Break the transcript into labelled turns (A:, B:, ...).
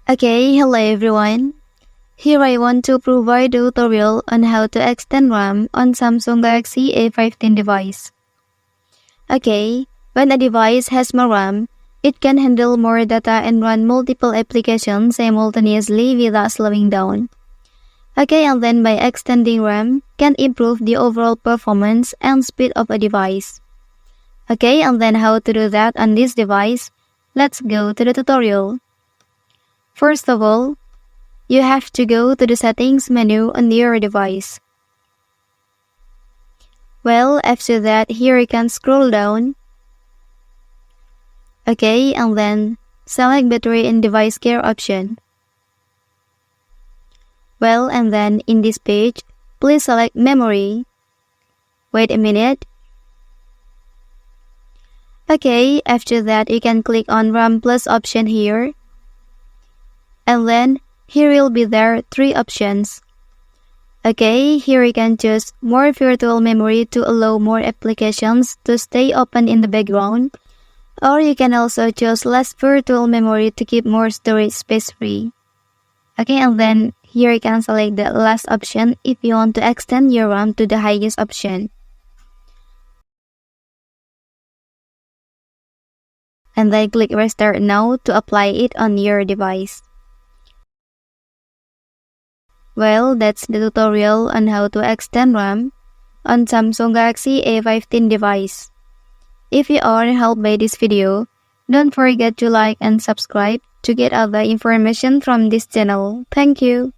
A: Okay, hello everyone. Here I want to provide a tutorial on how to extend RAM on Samsung Galaxy A15 device. Okay, when a device has more RAM, it can handle more data and run multiple applications simultaneously without slowing down. Okay, and then by extending RAM can improve the overall performance and speed of a device. Okay, and then how to do that on this device? Let's go to the tutorial. First of all, you have to go to the settings menu on your device. Well, after that, here you can scroll down. Okay, and then select battery and device care option. Well, and then in this page, please select memory. Wait a minute. Okay, after that, you can click on RAM Plus option here. And then here will be there 3 options. Okay, here you can choose more virtual memory to allow more applications to stay open in the background, or you can also choose less virtual memory to keep more storage space free. Okay, and then here you can select the last option if you want to extend your RAM to the highest option. And then click Restart Now to apply it on your device. Well, that's the tutorial on how to extend RAM on Samsung Galaxy A15 device. If you are helped by this video, don't forget to like and subscribe to get other information from this channel. Thank you.